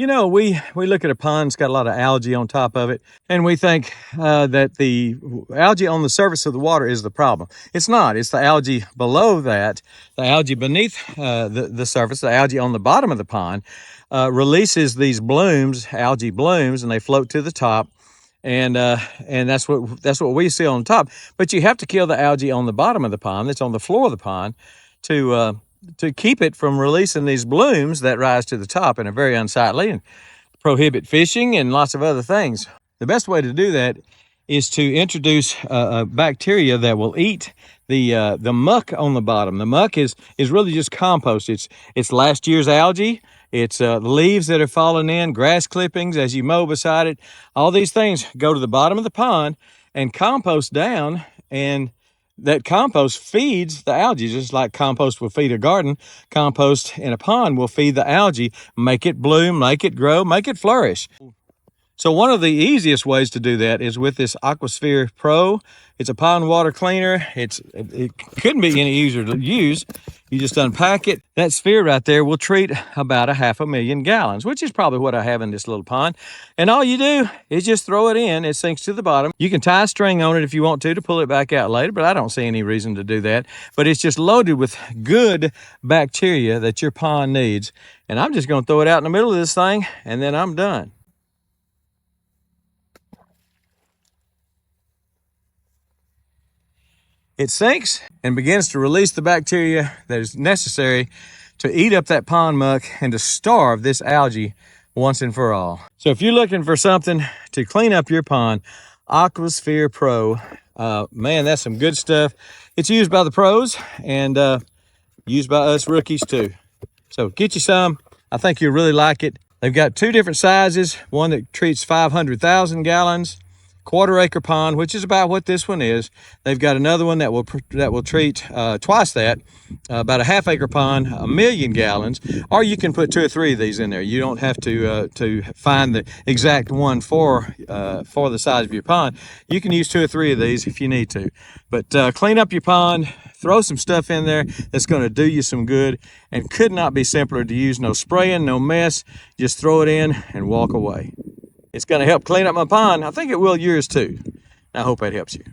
You know, we look at a pond, it's got a lot of algae on top of it, and we think that the algae on the surface of the water is the problem. It's not. It's the algae below that, the algae beneath the surface, the algae on the bottom of the pond releases these blooms, algae blooms, and they float to the top. And that's what we see on top. But you have to kill the algae on the bottom of the pond, that's on the floor of the pond, to keep it from releasing these blooms that rise to the top and are very unsightly and prohibit fishing and lots of other things. The best way to do that is to introduce a bacteria that will eat the muck on the bottom. The muck is really just compost. It's last year's algae. It's leaves that are falling in, grass clippings as you mow beside it. All these things go to the bottom of the pond and compost down, and that compost feeds the algae, just like compost will feed a garden. Compost in a pond will feed the algae, make it bloom, make it grow, make it flourish. So one of the easiest ways to do that is with this AquaSphere Pro. It's a pond water cleaner. It couldn't be any easier to use. You just unpack it. That sphere right there will treat about 500,000 gallons, which is probably what I have in this little pond. And all you do is just throw it in. It sinks to the bottom. You can tie a string on it if you want to pull it back out later, but I don't see any reason to do that. But it's just loaded with good bacteria that your pond needs. And I'm just going to throw it out in the middle of this thing, and then I'm done. It sinks and begins to release the bacteria that is necessary to eat up that pond muck and to starve this algae once and for all. So if you're looking for something to clean up your pond, AquaSphere Pro, man, that's some good stuff. It's used by the pros and used by us rookies too. So get you some. I think you'll really like it. They've got two different sizes, one that treats 500,000 gallons, quarter-acre pond, which is about what this one is. They've got another one that will treat twice that, about a half-acre pond, 1,000,000 gallons. Or you can put 2 or 3 of these in there. You don't have to find the exact one for the size of your pond. You can use 2 or 3 of these if you need to. But clean up your pond, throw some stuff in there that's going to do you some good, and could not be simpler to use. No spraying, no mess. Just throw it in and walk away. It's going to help clean up my pond. I think it will yours too. I hope that helps you.